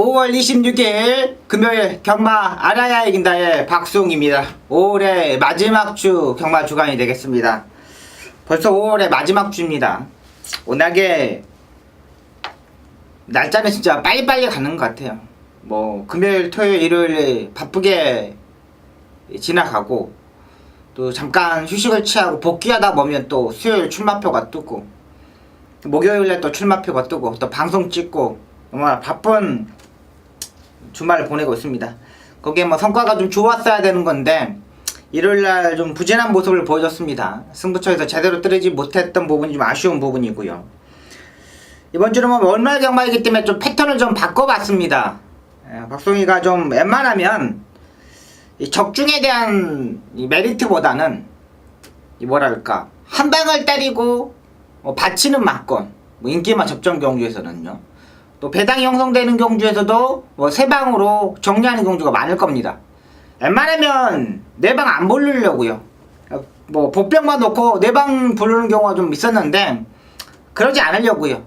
5월 26일 금요일 경마 알아야 이긴다의 박수홍입니다. 5월의 마지막 주 경마 주간이 되겠습니다. 벌써 5월의 마지막 주입니다. 워낙에 날짜는 진짜 빨리빨리 가는 것 같아요. 뭐 금요일, 토요일, 일요일 바쁘게 지나가고 또 잠깐 휴식을 취하고 복귀하다 보면 또 수요일 출마표가 뜨고 목요일에 또 출마표가 뜨고 또 방송 찍고 정말 바쁜 주말을 보내고 있습니다. 거기에 뭐 성과가 좀 좋았어야 되는 건데 일요일날 좀 부진한 모습을 보여줬습니다. 승부처에서 제대로 뜨지 못했던 부분이 좀 아쉬운 부분이고요. 이번 주는 뭐 월말 경마이기 때문에 좀 패턴을 좀 바꿔봤습니다. 박송이가 좀 웬만하면 이 적중에 대한 이 메리트보다는 이 뭐랄까 한 방을 때리고 받치는 막건 인기만 접전 경주에서는요, 또 배당이 형성되는 경주에서도 세 방으로 정리하는 경주가 많을 겁니다. 웬만하면 네 방 안 부르려고요. 뭐 복병만 놓고 네 방 부르는 경우가 좀 있었는데 그러지 않으려고요.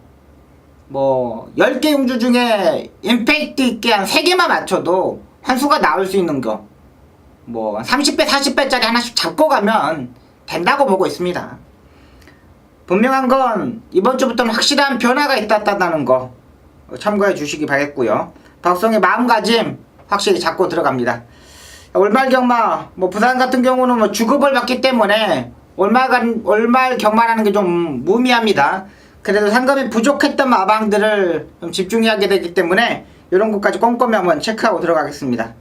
뭐 10개 경주 중에 임팩트 있게 한 3개만 맞춰도 환수가 나올 수 있는 거, 뭐 30배 40배짜리 하나씩 잡고 가면 된다고 보고 있습니다. 분명한 건 이번 주부터는 확실한 변화가 있다는 거 참고해 주시기 바랬고요. 박성의 마음가짐 확실히 잡고 들어갑니다. 월말 경마, 뭐 부산 같은 경우는 뭐 주급을 받기 때문에 월말 경마라는 게 좀 무미합니다. 그래도 상금이 부족했던 마방들을 좀 집중하게 되기 때문에 이런 것까지 꼼꼼히 한번 체크하고 들어가겠습니다.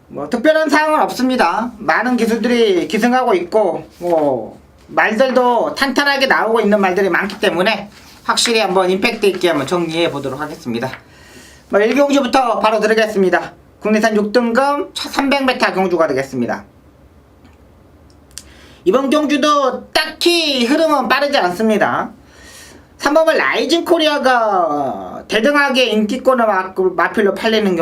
뭐 특별한 사항은 없습니다. 많은 기수들이 기승하고 있고 뭐 말들도 탄탄하게 나오고 있는 말들이 많기 때문에 확실히 한번 임팩트 있게 한번 정리해 보도록 하겠습니다. 뭐 1경주부터 바로 들어가겠습니다. 국내산 6등급 1300m 경주가 되겠습니다. 이번 경주도 딱히 흐름은 빠르지 않습니다. 3번은 라이징 코리아가 대등하게 인기권을 마필로 팔리는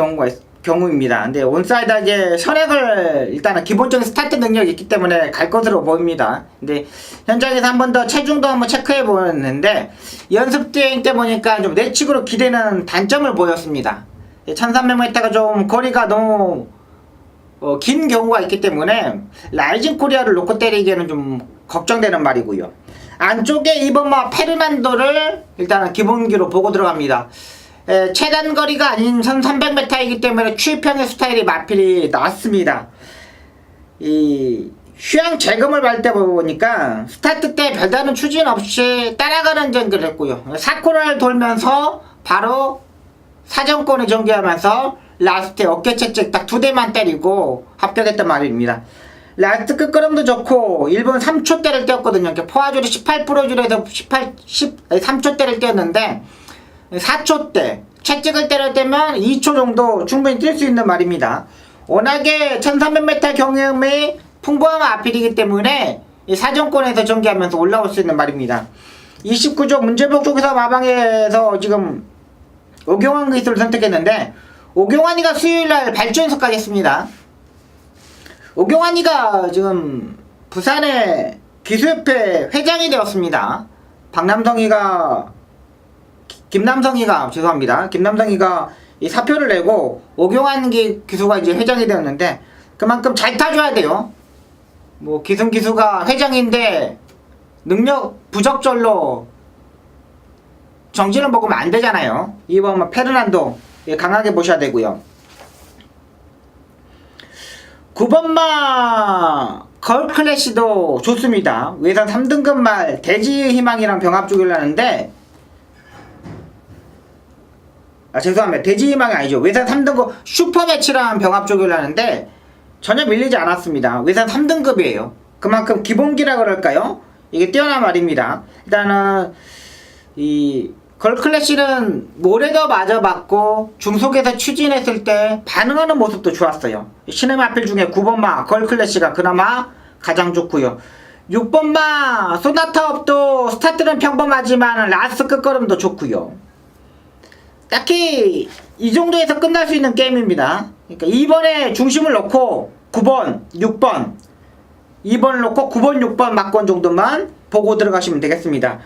경우입니다. 근데 온사이드하게 선액을 일단은 기본적인 스타트 능력이 있기 때문에 갈 것으로 보입니다. 근데 현장에서 한 번 더 체중도 한번 체크해 보는데 연습 대행 때 보니까 좀 내측으로 기대는 단점을 보였습니다. 1300m가 좀 거리가 너무 긴 경우가 있기 때문에 라이징 코리아를 놓고 때리기에는 좀 걱정되는 말이고요. 안쪽에 2번 페르난도를 일단은 기본기로 보고 들어갑니다. 최단 거리가 아닌 1300m이기 때문에 추입형의 스타일이 마필이 나왔습니다. 이 휴양 재검을 발 때 보니까 스타트 때 별다른 추진 없이 따라가는 전개를 했고요. 4코너를 돌면서 바로 사정권을 전개하면서 라스트에 어깨 채찍 딱 2대만 때리고 합격했단 말입니다. 라스트 끝걸음도 좋고 1분 3초대를 띄었거든요. 포화줄이 18%줄에서 3초대를 띄었는데 4초대 채찍을 때릴 때면 2초 정도 충분히 뛸 수 있는 말입니다. 워낙에 1300m 경험이 풍부한 아필이기 때문에 이 사정권에서 전개하면서 올라올 수 있는 말입니다. 29조 문제복 쪽에서 마방에서 지금 오경환 기수를 선택했는데 오경환이가 수요일날 발주연습까지 했습니다. 오경환이가 지금 부산의 기수협회 회장이 되었습니다. 김남성이가 이 사표를 내고 오경환 기수가 이제 회장이 되었는데 그만큼 잘 타줘야 돼요. 뭐 기수가 회장인데 능력 부적절로 정신을 먹으면 안 되잖아요. 이번 페르난도 강하게 보셔야 되고요. 9번마 걸클래시도 좋습니다. 외산 3등급 말 대지의 희망이랑 병합 쪽이라는데 죄송합니다. 대지의 희망이 아니죠. 외산 3등급 슈퍼매치랑 병합 쪽이라는데 전혀 밀리지 않았습니다. 외산 3등급이에요. 그만큼 기본기라 그럴까요? 이게 뛰어난 말입니다. 일단은 이 걸클래시는 모래도 맞아봤고 중속에서 추진했을 때 반응하는 모습도 좋았어요. 시네마필 중에 9번마 걸클래시가 그나마 가장 좋고요. 6번마 소나타업도 스타트는 평범하지만 라스트 끝걸음도 좋고요. 딱히 이 정도에서 끝날 수 있는 게임입니다. 그러니까 2번에 중심을 놓고 9번, 6번 2번을 놓고 9번, 6번 막권 정도만 보고 들어가시면 되겠습니다.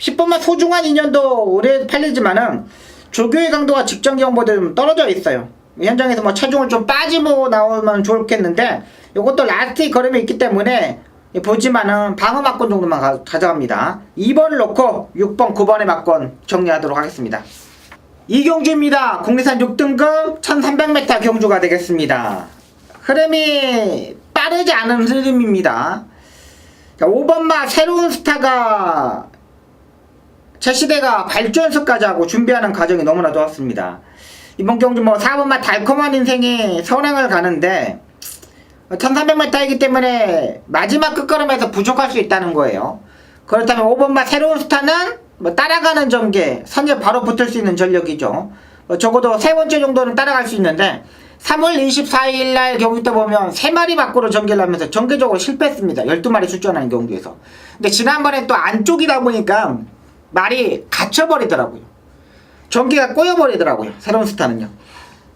10번만 소중한 인연도 오래 팔리지만은 조교의 강도가 직전 경보다 좀 떨어져 있어요. 현장에서 뭐 체중을 좀 빠지고 나오면 좋겠는데 이것도 라스트 걸음이 있기 때문에 보지만은 방어 막권 정도만 가져갑니다. 2번을 놓고 6번, 9번의 막권 정리하도록 하겠습니다. 이 경주입니다. 국내산 6등급 1300m 경주가 되겠습니다. 흐름이 빠르지 않은 흐름입니다. 5번마 새로운 스타가 제시대가 발주연습까지 하고 준비하는 과정이 너무나 좋았습니다. 이번 경주 뭐 4번마 달콤한 인생이 선행을 가는데 1300m이기 때문에 마지막 끝걸음에서 부족할 수 있다는 거예요. 그렇다면 5번마 새로운 스타는 뭐 따라가는 전개, 선에 바로 붙을 수 있는 전력이죠. 적어도 세 번째 정도는 따라갈 수 있는데 3월 24일 날 경기 때 보면 3마리 밖으로 전개를 하면서 전개적으로 실패했습니다. 12마리 출전하는 경기에서. 근데 지난번에 또 안쪽이다 보니까 말이 갇혀버리더라고요. 전기가 꼬여버리더라고요. 새로운 스타는요.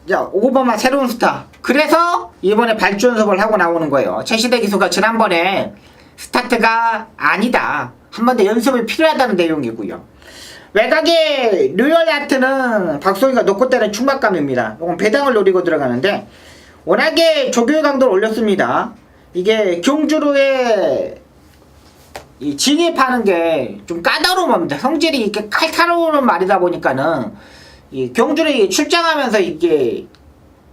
자, 5번만 새로운 스타. 그래서 이번에 발주 연습을 하고 나오는 거예요. 최시대 기수가 지난번에 스타트가 아니다. 한 번 더 연습이 필요하다는 내용이고요. 외곽의 로열 하트는 박소희가 놓고 때는 충막감입니다. 이건 배당을 노리고 들어가는데 워낙에 조교의 강도를 올렸습니다. 이게 경주로의 이 진입하는 게 좀 까다로운 겁니다. 성질이 이렇게 칼칼한 말이다 보니까는 이 경주를 출장하면서 이게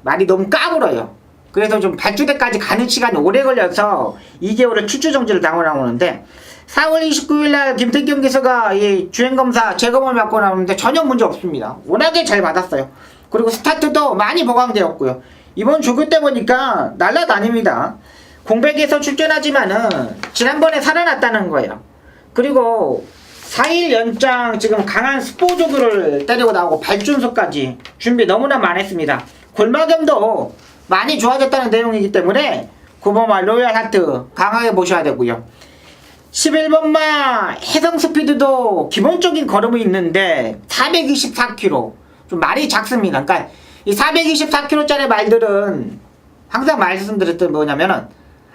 말이 너무 까불어요. 그래서 좀 발주대까지 가는 시간이 오래 걸려서 2개월을 출주 정지를 당하고 나오는데 4월 29일날 김태경 기수가 이 주행검사 재검을 받고 나오는데 전혀 문제 없습니다. 워낙에 잘 받았어요. 그리고 스타트도 많이 보강되었고요. 이번 조교 때 보니까 날라다닙니다. 공백에서 출전하지만은 지난번에 살아났다는 거예요. 그리고 4일 연장 지금 강한 스포 조교를 때리고 나오고 발준소까지 준비 너무나 많이 했습니다. 골마겸도 많이 좋아졌다는 내용이기 때문에 9번마 로얄 하트 강하게 보셔야 되고요. 11번마 해성스피드도 기본적인 걸음이 있는데 424km 좀 말이 작습니다. 그러니까 이 424km짜리 말들은 항상 말씀드렸던 뭐냐면은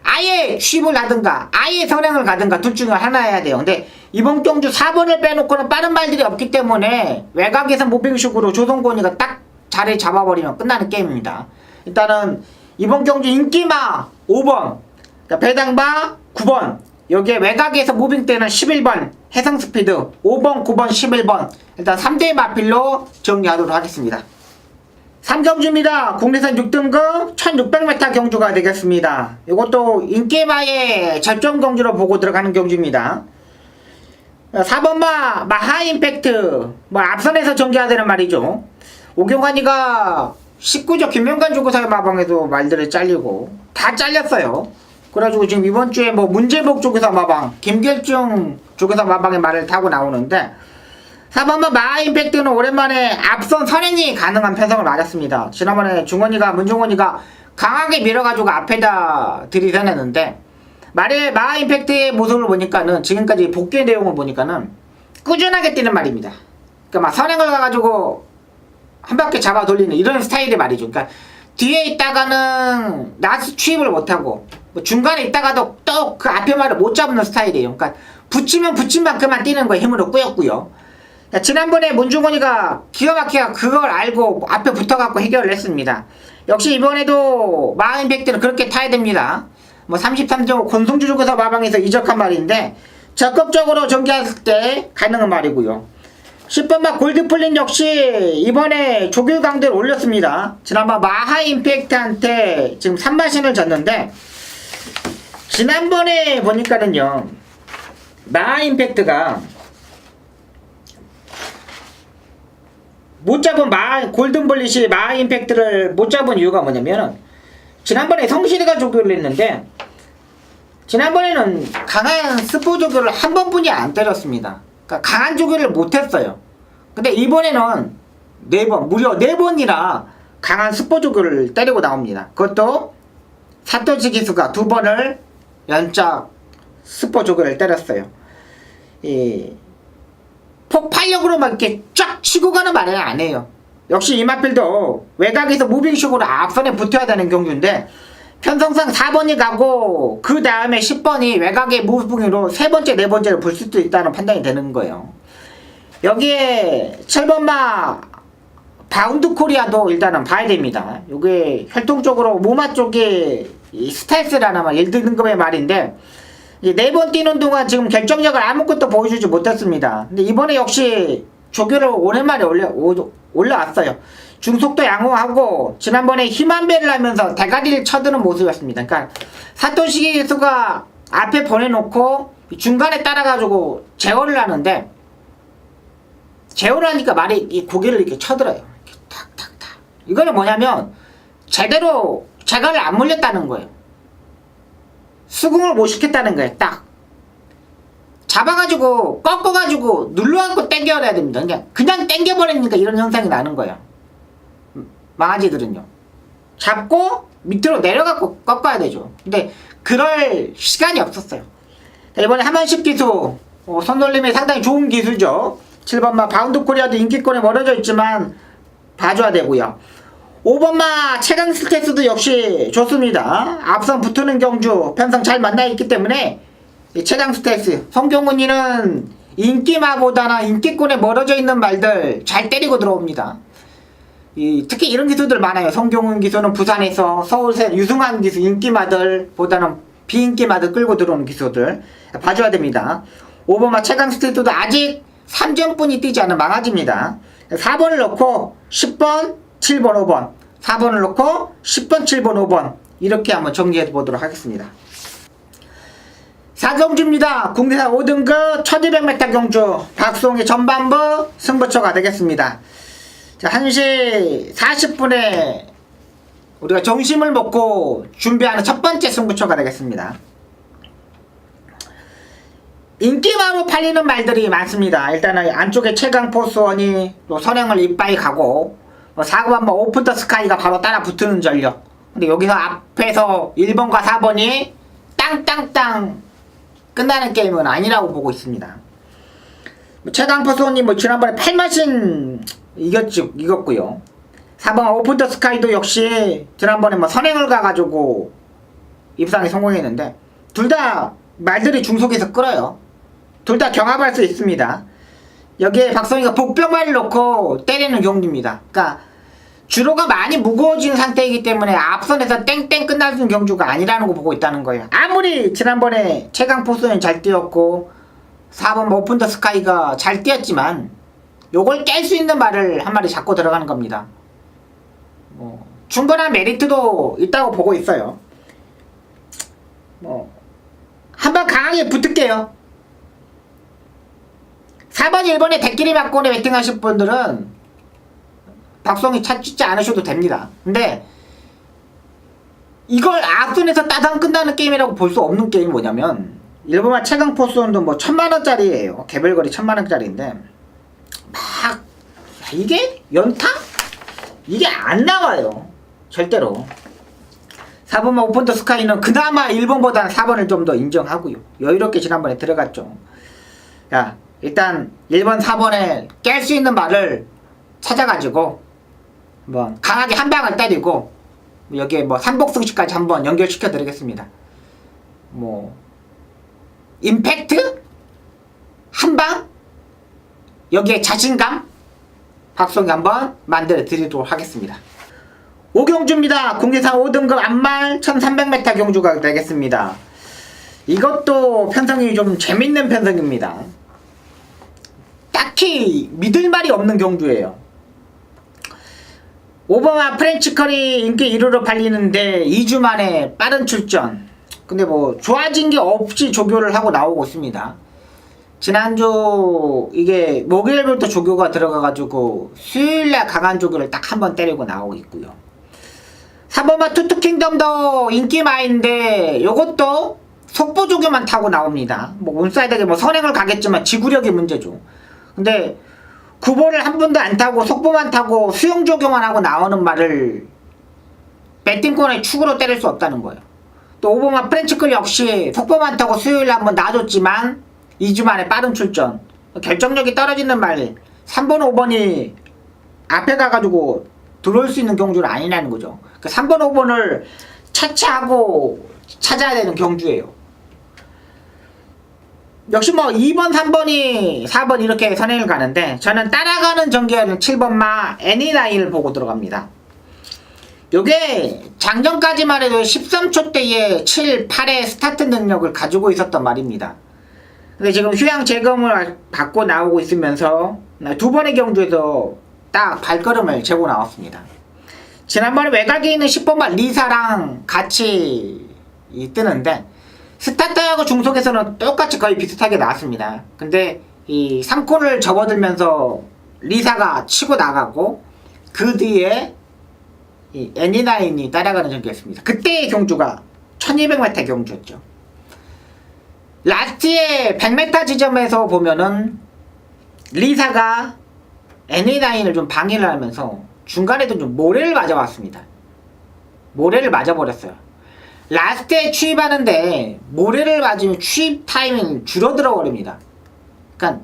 아예 취입을 하든가 아예 선행을 가든가 둘 중에 하나 해야 돼요. 근데 이번 경주 4번을 빼놓고는 빠른 말들이 없기 때문에 외곽에서 무빙식으로 조성곤이가 딱 자리 잡아버리면 끝나는 게임입니다. 일단은 이번 경주 인기마 5번, 그러니까 배당바 9번, 여기에 외곽에서 무빙 때는 11번 해성스피드 5번, 9번, 11번 일단 3대 마필로 정리하도록 하겠습니다. 3경주입니다. 국내산 6등급 1600m 경주가 되겠습니다. 이것도 인기마의 절정 경주로 보고 들어가는 경주입니다. 4번마 마하임팩트 뭐 앞선에서 전개하되는 말이죠. 오경환이가 19조 김명관 조교사의 마방에도 말들을 잘리고 다 잘렸어요. 그래가지고 지금 이번 주에 뭐 문제복 조교사 마방, 김결중 조교사 마방의 말을 타고 나오는데 4번마 마하임팩트는 오랜만에 앞선 선행이 가능한 편성을 맞았습니다. 지난번에 중원이가 문중원이가 강하게 밀어가지고 앞에다 들이대냈는데 말의 마하임팩트의 모습을 보니까는 지금까지 복귀의 내용을 보니까는 꾸준하게 뛰는 말입니다. 그러니까 막 선행을 가가지고 한 바퀴 잡아 돌리는 이런 스타일의 말이죠. 그러니까 뒤에 있다가는 나스 취입을 못하고 뭐 중간에 있다가도 또 그 앞에 말을 못 잡는 스타일이에요. 그러니까 붙이면 붙인 만큼만 뛰는 거에 힘으로 꾸였고요. 지난번에 문중원이가 기가 막히게 그걸 알고 앞에 붙어갖고 해결을 했습니다. 역시 이번에도 마하임팩트는 그렇게 타야 됩니다. 뭐 33조 권성주 조교사 마방에서 이적한 말인데 적극적으로 전개했을 때 가능한 말이고요. 10번마 골드플린 역시 이번에 조교 강도를 올렸습니다. 지난번 마하임팩트한테 지금 3마신을 졌는데 지난번에 보니까는요 마하임팩트가 못 잡은 골든블릿이 마하임팩트를 못 잡은 이유가 뭐냐면 지난번에 성실이가 조교를 했는데 지난번에는 강한 스포 조교를 한 번뿐이 안 때렸습니다. 그러니까 강한 조교를 못했어요. 근데 이번에는 4번, 무려 4번이나 강한 스포 조교를 때리고 나옵니다. 그것도 사토시 기수가 2번을 연짝 스포 조교를 때렸어요. 폭발력으로 막 이렇게 쫙 치고 가는 말은 안 해요. 역시 이마필도 외곽에서 무빙식으로 앞선에 붙어야 되는 경주인데 편성상 4번이 가고 그 다음에 10번이 외곽의 무빙으로 세 번째, 네 번째를 볼 수도 있다는 판단이 되는 거예요. 여기에 7번마 바운드 코리아도 일단은 봐야 됩니다. 요게 혈통적으로 무마 쪽에 이 스텔스라는 말 1등급의 말인데, 네 번 뛰는 동안 지금 결정력을 아무것도 보여주지 못했습니다. 근데 이번에 역시 조교를 오랜만에 올라왔어요. 중속도 양호하고 지난번에 힘한배를 하면서 대가리를 쳐드는 모습이었습니다. 그러니까 사토시 기수가 앞에 보내놓고 중간에 따라가지고 제어를 하는데, 제어를 하니까 말이 이 고개를 이렇게 쳐들어요. 이렇게 탁탁탁. 이거는 뭐냐면 제대로 제가를 안 물렸다는 거예요. 수긍을 못 시켰다는 거예요. 딱 잡아가지고 꺾어가지고 눌러갖고 당겨야 됩니다. 그냥 당겨버리니까 이런 현상이 나는 거예요. 망아지들은요, 잡고 밑으로 내려갖고 꺾어야 되죠. 근데 그럴 시간이 없었어요. 이번에 하만식 기수, 손놀림이 상당히 좋은 기수죠. 7번마 바운드 코리아도 인기권에 멀어져 있지만 봐줘야 되고요. 5번마 최강 스테스도 역시 좋습니다. 앞선 붙는 경주 편성 잘 만나 있기 때문에 최강 스테스 송경훈이는 인기마보다는 인기권에 멀어져 있는 말들 잘 때리고 들어옵니다. 특히 이런 기수들 많아요. 송경훈 기수는 부산에서 서울세 유승환 기수 인기마들보다는 비인기마들 끌고 들어오는 기수들 봐줘야 됩니다. 5번마 최강 스테스도 아직 3점뿐이 뛰지 않은 망아지입니다. 4번을 넣고 10번, 7번, 5번 4번을 넣고 10번, 7번, 5번 이렇게 한번 정리해 보도록 하겠습니다. 4경주입니다. 국내산 5등급 1200m 경주 박송의 전반부 승부처가 되겠습니다. 자, 1시 40분에 우리가 점심을 먹고 준비하는 첫 번째 승부처가 되겠습니다. 인기마로 팔리는 말들이 많습니다. 일단은 안쪽에 최강 포스원이 또 선행을 이빠이 가고 4번 오픈 더 스카이가 바로 따라 붙는 전력. 근데 여기서 앞에서 1번과 4번이 땅땅땅 끝나는 게임은 아니라고 보고 있습니다. 최강 포스원이 지난번에 8마신 이겼고요. 4번 오픈 더 스카이도 역시 지난번에 선행을 가가지고 입상에 성공했는데 둘 다 말들이 중속에서 끌어요. 둘 다 경합할 수 있습니다. 여기에 박성희가 복병말을 놓고 때리는 경주입니다. 그러니까 주로가 많이 무거워진 상태이기 때문에 앞선에서 땡땡 끝날 수 있는 경주가 아니라는 거 보고 있다는 거예요. 아무리 지난번에 최강 포스는 잘 뛰었고 4번 오픈 더 스카이가 잘 뛰었지만 요걸 깰 수 있는 말을 한 마리 잡고 들어가는 겁니다. 충분한 메리트도 있다고 보고 있어요. 한번 강하게 붙을게요. 4번 1번에 대끼리 맞고네 배팅 하실 분들은 박성희 찾지 않으셔도 됩니다. 근데 이걸 앞선에서 따당 끝나는 게임이라고 볼 수 없는 게임이 뭐냐면 1번만 최강 포스원도 1000만원짜리예요. 개별거리 1000만원짜리인데 막 이게 연타? 이게 안 나와요. 절대로. 4번만 오픈 더 스카이는 그나마 1번보다는 4번을 좀 더 인정하고요. 여유롭게 지난번에 들어갔죠. 야, 일단 1번, 4번에 깰 수 있는 말을 찾아가지고 강하게 한 방을 때리고 여기에 삼복승식까지 한번 연결시켜 드리겠습니다. 임팩트? 한방? 여기에 자신감? 박성희 한번 만들어 드리도록 하겠습니다. 5경주입니다. 국내산 5등급 안말 1300m 경주가 되겠습니다. 이것도 편성이 좀 재밌는 편성입니다. 딱히 믿을 말이 없는 경주예요. 5번와 프렌치컬이 인기 1위로 팔리는데 2주 만에 빠른 출전. 근데 좋아진 게 없이 조교를 하고 나오고 있습니다. 지난주 이게 목요일부터 조교가 들어가가지고 수요일날 강한 조교를 딱 한 번 때리고 나오고 있고요. 3번마 투투킹덤도 인기 많은데 요것도 속보 조교만 타고 나옵니다. 온사이드에 선행을 가겠지만 지구력이 문제죠. 근데 구보를 한 번도 안 타고 속보만 타고 수영 조교만 하고 나오는 말을 배팅권의 축으로 때릴 수 없다는 거예요. 또 5번마 프렌치클 역시 속보만 타고 수요일에 한번 놔줬지만 2주 만에 빠른 출전. 결정력이 떨어지는 말 3번 5번이 앞에 가가지고 들어올 수 있는 경주는 아니라는 거죠. 3번 5번을 차차하고 찾아야 되는 경주예요. 역시 뭐 2번, 3번이 4번 이렇게 선행을 가는데 저는 따라가는 전개하는 7번마 애니나인을 보고 들어갑니다. 요게 작년까지만 해도 13초 대에 7, 8의 스타트 능력을 가지고 있었단 말입니다. 근데 지금 휴양 재검을 받고 나오고 있으면서 두 번의 경주에서 딱 발걸음을 재고 나왔습니다. 지난번에 외곽에 있는 10번마 리사랑 같이 뜨는데 스타트하고 중속에서는 똑같이 거의 비슷하게 나왔습니다. 근데 이 3코를 접어들면서 리사가 치고 나가고 그 뒤에 이 애니나인이 따라가는 전개였습니다. 그때의 경주가 1200m 경주였죠. 라스트의 100m 지점에서 보면은 리사가 애니나인을 좀 방해를 하면서 중간에도 좀 모래를 맞아왔습니다. 모래를 맞아버렸어요. 라스트에 추입하는데 모래를 맞으면 추입 타이밍이 줄어들어 버립니다. 그러니까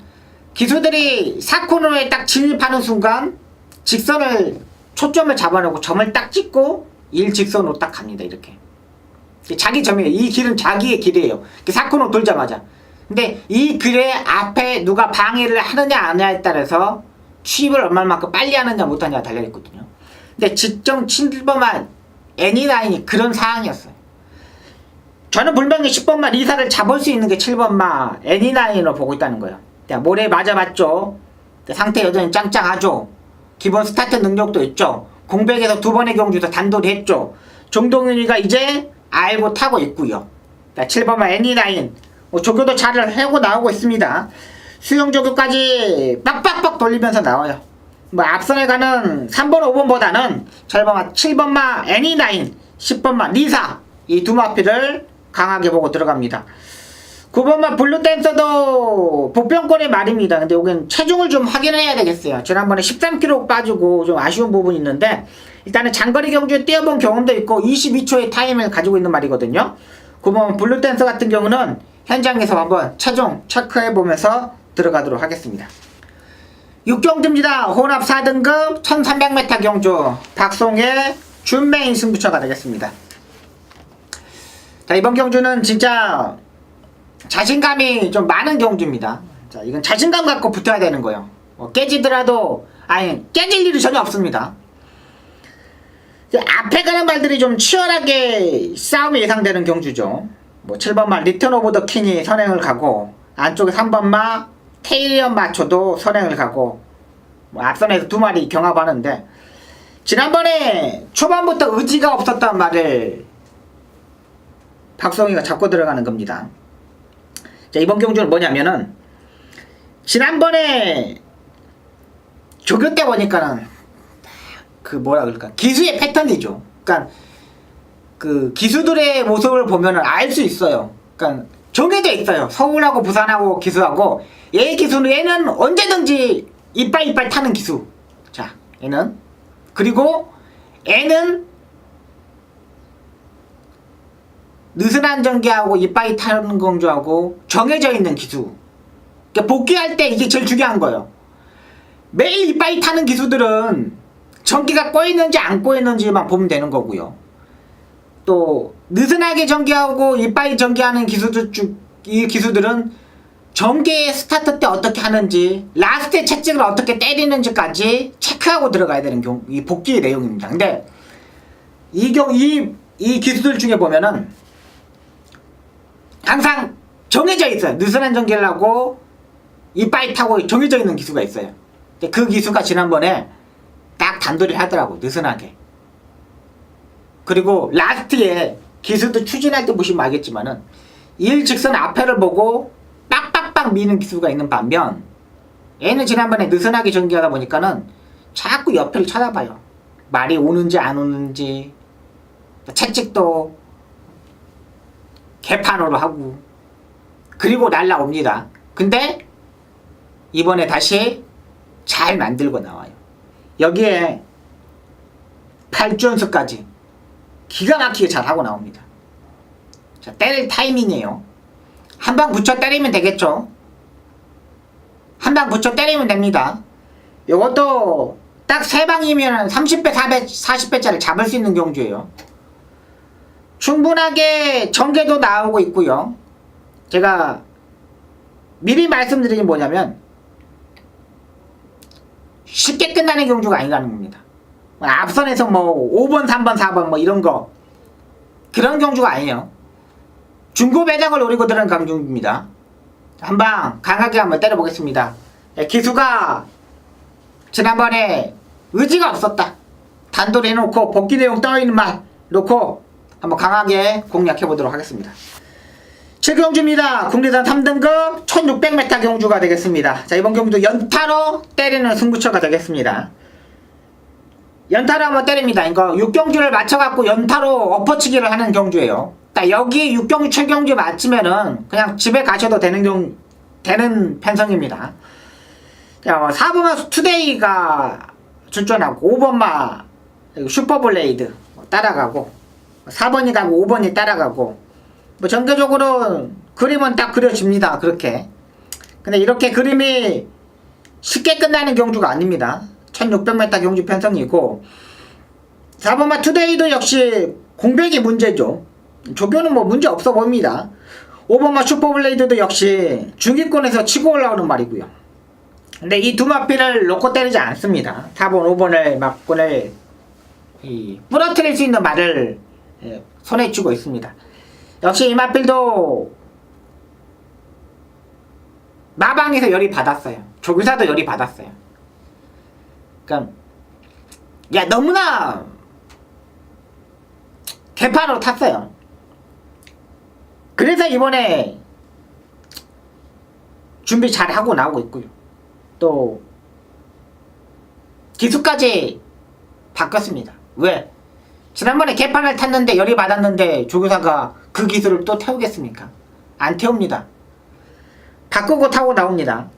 기수들이 4코너에 딱 진입하는 순간 직선을 초점을 잡아놓고 점을 딱 찍고 일직선으로 딱 갑니다. 이렇게 자기 점이에요. 이 길은 자기의 길이에요. 4코너 돌자마자. 근데 이 길의 앞에 누가 방해를 하느냐 안 하느냐에 따라서 추입을 얼마만큼 빨리 하느냐 못하느냐 달려있거든요. 근데 직전 7번만 애니나인이 그런 상황이었어요. 저는 분명히 10번마 리사를 잡을 수 있는 게 7번마 애니나인으로 보고 있다는 거예요. 모래에 맞아봤죠. 상태 여전히 짱짱하죠. 기본 스타트 능력도 있죠. 공백에서 두 번의 경주에서 단돌이 했죠. 정동윤이가 이제 알고 타고 있고요. 7번마 애니나인 조교도 잘 하고 나오고 있습니다. 수영 조교까지 빡빡빡 돌리면서 나와요. 뭐 앞선에 가는 3번, 5번보다는 7번마 애니나인, 10번마 리사 이 두 마피를 강하게 보고 들어갑니다. 9번마 블루댄서도 복병권의 말입니다. 근데 여긴 체중을 좀 확인해야 되겠어요. 지난번에 13kg 빠지고 좀 아쉬운 부분이 있는데 일단은 장거리 경주에 뛰어본 경험도 있고 22초의 타임을 가지고 있는 말이거든요. 9번 블루댄서 같은 경우는 현장에서 한번 체중 체크해보면서 들어가도록 하겠습니다. 6경주입니다. 혼합 4등급 1300m 경주 박송의 준메인 승부처가 되겠습니다. 자, 이번 경주는 진짜 자신감이 좀 많은 경주입니다. 자, 이건 자신감 갖고 붙어야 되는 거예요. 깨지더라도 깨질 일이 전혀 없습니다. 앞에 가는 말들이 좀 치열하게 싸움이 예상되는 경주죠. 7번마 리턴 오브 더 킹이 선행을 가고 안쪽에 3번마 테일리언 마초도 선행을 가고 앞선에서 두 마리 경합하는데 지난번에 초반부터 의지가 없었단 말을 박성희가 잡고 들어가는 겁니다. 자, 이번 경주는 뭐냐면은 지난번에 조교 때 보니까는 그 뭐라 그럴까 기수의 패턴이죠. 그러니까 그 기수들의 모습을 보면은 알 수 있어요. 그러니까 정해져 있어요. 서울하고 부산하고 기수하고 얘 기수는 얘는 언제든지 이빨 타는 기수. 자, 얘는 그리고 얘는 느슨한 전개하고 이빨이 타는 경주하고 정해져 있는 기수. 그러니까 복귀할 때 이게 제일 중요한 거예요. 매일 이빨이 타는 기수들은 전기가 꼬이는지 안 꼬이는지만 보면 되는 거고요. 또 느슨하게 전개하고 이빨이 전개하는 이 기수들은 전개 스타트 때 어떻게 하는지 라스트에 채찍을 어떻게 때리는지까지 체크하고 들어가야 되는 이 복귀의 내용입니다. 근데 이 기수들 중에 보면은 항상 정해져 있어요. 느슨한 전개를 하고 이빨이 타고 정해져 있는 기수가 있어요. 근데 그 기수가 지난번에 딱 단돌이 하더라고. 느슨하게. 그리고 라스트에 기수도 추진할 때 보시면 알겠지만은 일직선 앞에를 보고 빡빡빡 미는 기수가 있는 반면 얘는 지난번에 느슨하게 전개하다 보니까는 자꾸 옆을 쳐다봐요. 말이 오는지 안 오는지 채찍도 개판으로 하고 그리고 날라옵니다. 근데 이번에 다시 잘 만들고 나와요. 여기에 8주연수까지 기가 막히게 잘 하고 나옵니다. 자, 때릴 타이밍이에요. 한 방 붙여 때리면 되겠죠. 한 방 붙여 때리면 됩니다. 요것도 딱 3방이면 30배, 40배짜리 잡을 수 있는 경주예요. 충분하게 전개도 나오고 있고요. 제가 미리 말씀드리는 게 뭐냐면 쉽게 끝나는 경주가 아니라는 겁니다. 앞선에서 뭐 5번 3번 4번 뭐 이런거 그런 경주가 아니에요. 중고 배당을 노리고 들은 경주입니다. 한방 강하게 한번 때려보겠습니다. 기수가 지난번에 의지가 없었다. 단도를 해놓고 복귀 내용 떠있는 말 놓고 한번 강하게 공략해보도록 하겠습니다. 7경주입니다. 국내산 3등급 1600m 경주가 되겠습니다. 자, 이번 경주 연타로 때리는 승부처가 되겠습니다. 연타로 한번 때립니다. 이거 6경주를 맞춰갖고 연타로 엎어치기를 하는 경주예요. 자, 여기 6경주 7경주 맞추면은 그냥 집에 가셔도 되는 편성입니다. 4번마 투데이가 출전하고 5번마 슈퍼블레이드 따라가고 4번이 가고 5번이 따라가고 뭐 전개적으로 그림은 딱 그려집니다. 그렇게. 근데 이렇게 그림이 쉽게 끝나는 경주가 아닙니다. 1600m 경주 편성이고 4번마 투데이도 역시 공백이 문제죠. 조교는 뭐 문제 없어 보입니다. 5번마 슈퍼블레이드도 역시 중위권에서 치고 올라오는 말이고요. 근데 이 두 마필을 놓고 때리지 않습니다. 4번, 5번을 막군을 부러뜨릴 수 있는 말을 손에 쥐고 있습니다. 역시 이 마필도 마방에서 열이 받았어요. 조교사도 열이 받았어요. 그러니까 야 너무나 개판으로 탔어요. 그래서 이번에 준비 잘 하고 나오고 있고요. 또 기수까지 바뀌었습니다. 왜? 지난번에 개판을 탔는데 열이 받았는데 조교사가 그 기술을 또 태우겠습니까? 안 태웁니다. 바꾸고 타고 나옵니다.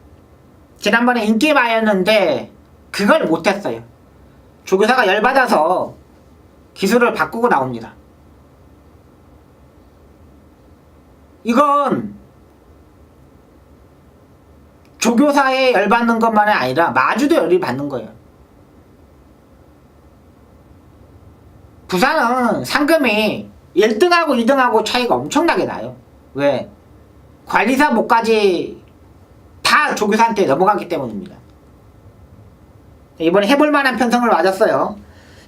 지난번에 인기마였는데 그걸 못했어요. 조교사가 열받아서 기술을 바꾸고 나옵니다. 이건 조교사에 열받는 것만이 아니라 마주도 열이 받는 거예요. 부산은 상금이 1등하고 2등하고 차이가 엄청나게 나요. 왜? 관리사 목까지 다 조교사한테 넘어가기 때문입니다. 이번에 해볼만한 편성을 맞았어요.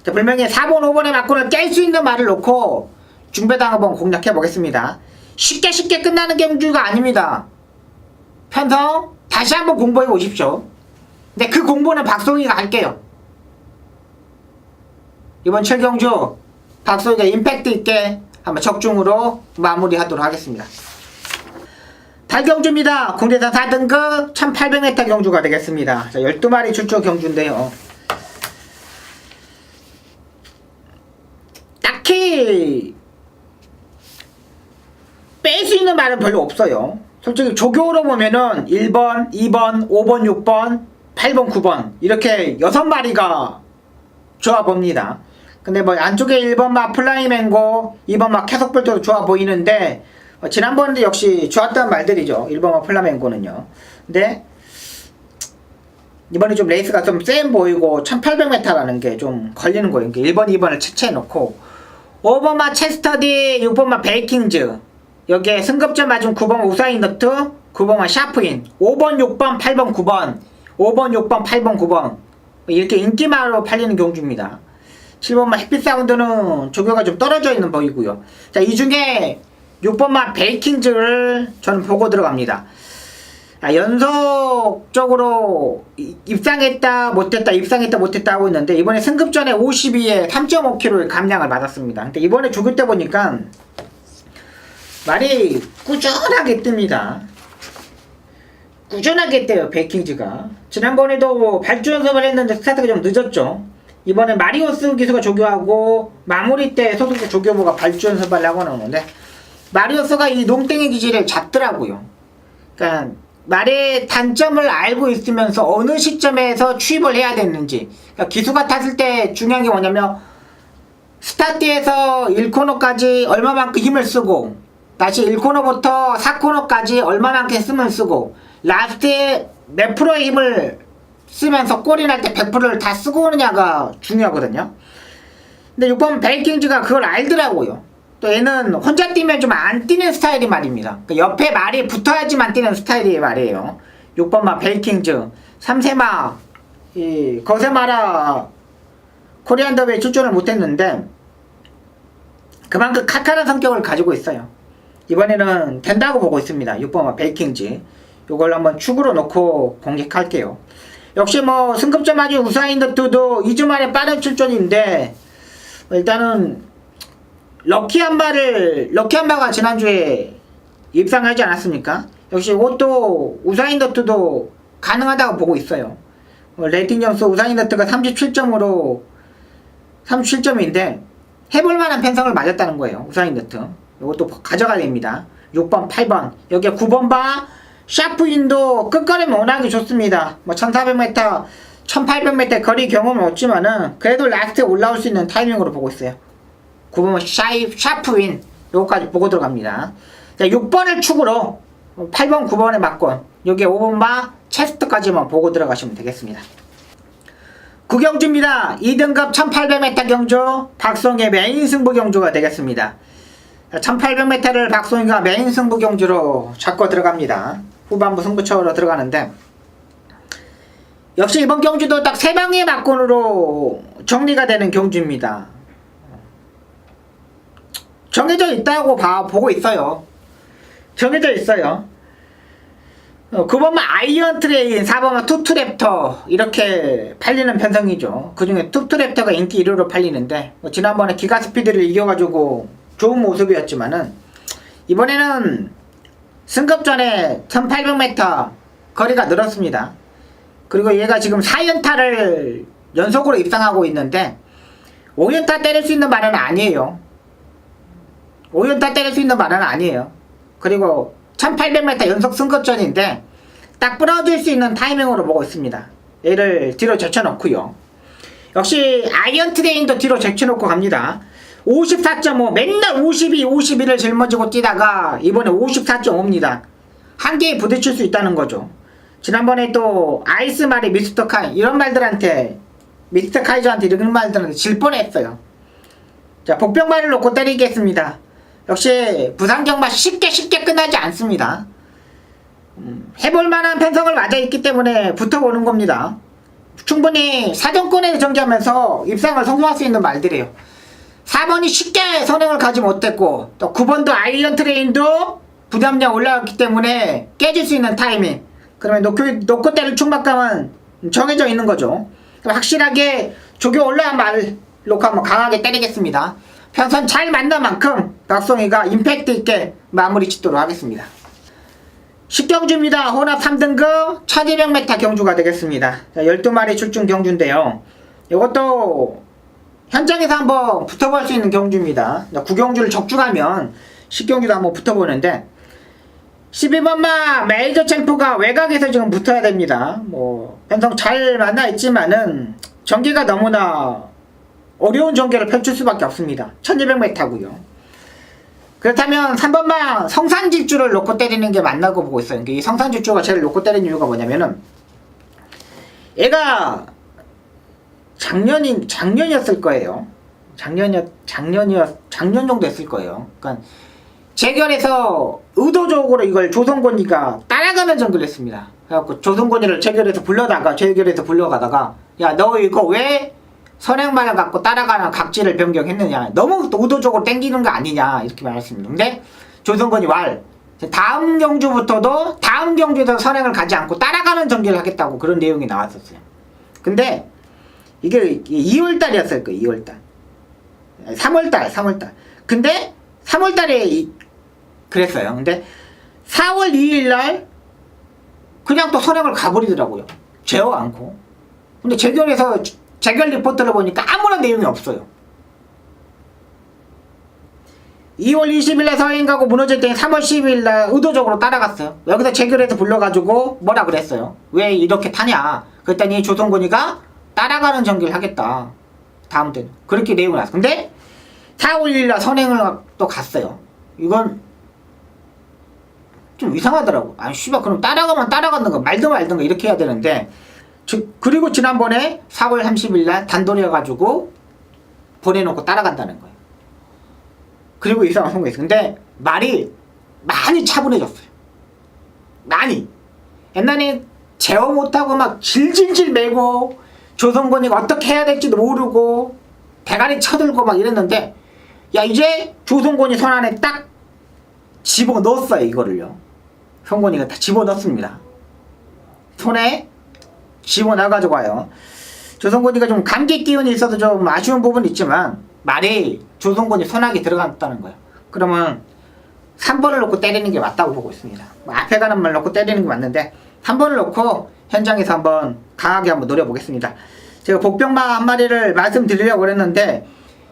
자, 분명히 4번, 5번의 막군을 깰 수 있는 말을 놓고 중배당 한번 공략해보겠습니다. 쉽게 끝나는 경주가 아닙니다. 편성 다시 한번 공부해 보십시오. 근데 그 공부는 박송이가 할게요. 이번 7경주 박송이가 임팩트 있게 한번 적중으로 마무리하도록 하겠습니다. 8경주입니다. 국내산 4등급 1800m 경주가 되겠습니다. 자, 12마리 출조 경주인데요. 딱히 뺄 수 있는 말은 별로 없어요. 솔직히 조교로 보면은 1번, 2번, 5번, 6번, 8번, 9번 이렇게 6마리가 좋아 봅니다. 근데 뭐 안쪽에 1번막 플라이맹고, 2번막 캐석별도 좋아 보이는데 지난번에도 역시 좋았던 말들이죠. 1번막 플라맹고는요. 근데 이번에 좀 레이스가 좀 쎄 보이고 1800m라는 게 좀 걸리는 거예요. 1번, 2번을 채채 놓고 5번막 체스터디, 6번막 베이킹즈 여기에 승급점 맞은 9번 우사인 너트, 9번만 샤프인, 5번, 6번, 8번, 9번, 5번, 6번, 8번, 9번 이렇게 인기말로 팔리는 경주입니다. 7번만 햇빛 사운드는 조교가 좀 떨어져 있는 보이고요. 자, 이 중에 6번만 베이킹즈를 저는 보고 들어갑니다. 연속적으로 입상했다 못했다 입상했다 못했다 하고 있는데 이번에 승급전에 52에 3.5kg의 감량을 받았습니다. 근데 이번에 조교 때 보니까 말이 꾸준하게 뜹니다. 꾸준하게 떼요 베이킹즈가. 지난번에도 발주 연습을 했는데 스타트가 좀 늦었죠. 이번에 마리오스 기수가 조교하고 마무리 때 소속의 조교부가 발주 연습을 하고 나오는데 마리오스가 이 농땡이 기질을 잡더라고요. 그러니까 말의 단점을 알고 있으면서 어느 시점에서 추입을 해야 되는지. 그러니까 기수가 탔을 때 중요한 게 뭐냐면 스타트에서 1코너까지 얼마만큼 힘을 쓰고 다시 1코너부터 4코너까지 얼마만큼 힘을 쓰고 라스트에 몇 프로의 힘을 쓰면서 골이 날 때 100%를 다 쓰고 오느냐가 중요하거든요. 근데 6번 베이킹즈가 그걸 알더라고요. 또 얘는 혼자 뛰면 좀 안 뛰는 스타일이 말입니다. 그러니까 옆에 말이 붙어야지만 뛰는 스타일이 말이에요. 6번 마 베이킹즈, 3세마 이 거세마라 코리안 더비에 출전을 못했는데 그만큼 칼칼한 성격을 가지고 있어요. 이번에는 된다고 보고 있습니다. 6번 마 베이킹즈 이걸 한번 축으로 놓고 공략할게요. 역시 뭐 승급점 아주 우사인 더트도 2주 만에 빠른 출전인데 일단은 럭키한바가 지난주에 입상하지 않았습니까? 역시 이것도 우사인 더트도 가능하다고 보고 있어요. 레이팅 점수 우사인 더트가 37점으로 37점인데 해볼만한 편성을 맞았다는 거예요. 우사인 더트 이것도 가져가야 됩니다. 6번 8번 여기에 9번 바 샤프인도 끝거리면 워낙에 좋습니다. 뭐 1400m 1800m 거리 경험은 없지만은 그래도 라스트에 올라올 수 있는 타이밍으로 보고 있어요. 9번 샤프인 요거까지 보고 들어갑니다. 자 6번을 축으로 8번 9번에 맞고 여기에 5번 바 체스트까지만 보고 들어가시면 되겠습니다. 9경주입니다. 2등급 1800m 경주 박송의 메인 승부 경주가 되겠습니다. 1800m를 박송이가 메인 승부 경주로 잡고 들어갑니다. 후반부 승부처로 들어가는데 역시 이번 경주도 딱 3방의 막군으로 정리가 되는 경주입니다. 정해져 있다고 보고 있어요. 정해져 있어요. 9번만 아이언 트레인, 4번만 투투랩터 이렇게 팔리는 편성이죠. 그 중에 투투랩터가 인기 1위로 팔리는데 지난번에 기가스피드를 이겨가지고 좋은 모습이었지만은 이번에는 승급전에 1800m 거리가 늘었습니다. 그리고 얘가 지금 4연타를 연속으로 입상하고 있는데 5연타 때릴 수 있는 말은 아니에요. 5연타 때릴 수 있는 말은 아니에요. 그리고 1800m 연속 승급전인데 딱 부러질 수 있는 타이밍으로 보고 있습니다. 얘를 뒤로 제쳐놓고요. 역시 아이언 트레인도 뒤로 제쳐놓고 갑니다. 54.5 맨날 52, 51을 짊어지고 뛰다가 이번에 54.5입니다. 한계에 부딪힐 수 있다는 거죠. 지난번에 또 아이스마리 미스터카이 이런 말들한테 미스터카이저한테 이런 말들한테 질 뻔했어요. 자 복병말을 놓고 때리겠습니다. 역시 부산경마 쉽게 끝나지 않습니다. 해볼만한 편성을 맞아 있기 때문에 붙어보는 겁니다. 충분히 사정권에 정지하면서 입상을 성공할 수 있는 말들이에요. 4번이 쉽게 선행을 가지 못했고 또 9번도 아이언 트레인도 부담량 올라갔기 때문에 깨질 수 있는 타이밍 그러면 놓고 때릴 충막감은 정해져 있는 거죠. 확실하게 조교 올라간 말 놓고 한번 강하게 때리겠습니다. 편선 잘 만난 만큼 박송이가 임팩트 있게 마무리 짓도록 하겠습니다. 10경주입니다. 혼합 3등급 1200m 경주가 되겠습니다. 자, 12마리 출중 경주인데요. 이것도 현장에서 한번 붙어볼 수 있는 경주입니다. 9경주를 적중하면 10경주도 한번 붙어보는데 12번마 메이저 챔프가 외곽에서 지금 붙어야 됩니다. 뭐 편성 잘 만나 있지만은 전개가 너무나 어려운 전개를 펼칠 수밖에 없습니다. 1200m고요. 그렇다면 3번마 성산질주를 놓고 때리는 게 맞다고 보고 있어요. 이 성산질주가 제일 놓고 때리는 이유가 뭐냐면은 얘가 작년이었을 거예요. 작년 정도 했을 거예요. 그러니까 재결에서 의도적으로 이걸 조성곤이가 따라가는 전개를 했습니다. 그래갖고 조성곤이를 재결에서 불러가다가 야 너 이거 왜 선행만을 갖고 따라가는 각지를 변경했느냐, 너무 의도적으로 땡기는 거 아니냐 이렇게 말했습니다. 근데 조성곤이 다음 경주부터도 다음 경주에서 선행을 가지 않고 따라가는 전개를 하겠다고 그런 내용이 나왔었어요. 근데 이게 2월달이었을 거예요. 2월달 3월달 근데 3월달에 그랬어요. 근데 4월 2일날 그냥 또 선행을 가버리더라고요. 제어 않고. 근데 재결 리포트를 보니까 아무런 내용이 없어요. 2월 20일날 선행 가고 무너질 때 3월 12일날 의도적으로 따라갔어요. 여기서 재결해서 불러가지고 뭐라 그랬어요. 왜 이렇게 타냐 그랬더니 조성곤이가 따라가는 전개를 하겠다 다음 때는 그렇게 내용이 나왔어요. 근데 4월 1일날 선행을 또 갔어요. 이건 좀 이상하더라고. 아니 씨발 그럼 따라가면 따라가는가 말든가 이렇게 해야 되는데 그리고 지난번에 4월 30일날 단돌이어가지고 보내놓고 따라간다는 거예요. 그리고 이상을 성공했어요. 근데 말이 많이 차분해졌어요. 많이. 옛날에 제어 못하고 막 질질질 매고 조선권이가 어떻게 해야 될지도 모르고 대가리 쳐들고 막 이랬는데, 야 이제 조선권이 손 안에 딱 집어넣었어요. 이거를요. 성권이가 다 집어넣습니다. 손에 집어넣어가지고 와요. 조선권이가 좀 감기 기운이 있어서 좀 아쉬운 부분이 있지만 말이 조선권이 손안에 들어갔다는 거예요. 그러면 3번을 놓고 때리는 게 맞다고 보고 있습니다. 앞에 가는 말 놓고 때리는 게 맞는데 3번을 놓고 현장에서 한번 강하게 한번 노려보겠습니다. 제가 복병마 한 마리를 말씀드리려고 그랬는데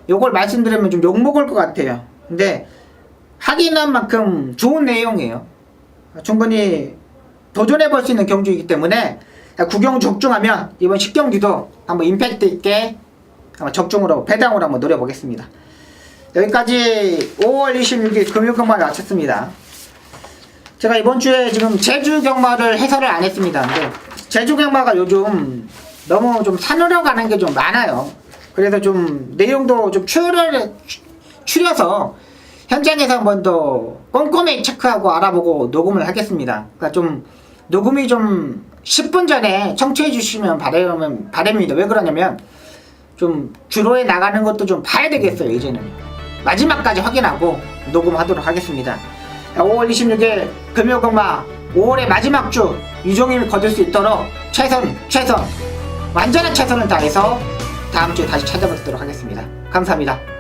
요걸 말씀드리면 좀 욕먹을 것 같아요. 근데 확인한 만큼 좋은 내용이에요. 충분히 도전해볼 수 있는 경주이기 때문에 구경 적중하면 이번 10경기도 한번 임팩트 있게 한번 적중으로 배당으로 한번 노려보겠습니다. 여기까지 5월 26일 금요경마를 마쳤습니다. 제가 이번 주에 지금 제주 경마를 해설을 안 했습니다. 근데 제주 경마가 요즘 너무 좀 산으로 가는 게 좀 많아요. 그래서 좀 내용도 좀 추려서 현장에서 한 번 더 꼼꼼히 체크하고 알아보고 녹음을 하겠습니다. 그러니까 좀 녹음이 좀 10분 전에 청취해 주시면 바람입니다. 왜 그러냐면 좀 주로에 나가는 것도 좀 봐야 되겠어요. 이제는 마지막까지 확인하고 녹음하도록 하겠습니다. 5월 26일 금요경마 5월의 마지막 주 유종임을 거둘 수 있도록 최선 완전한 최선을 다해서 다음 주에 다시 찾아뵙도록 하겠습니다. 감사합니다.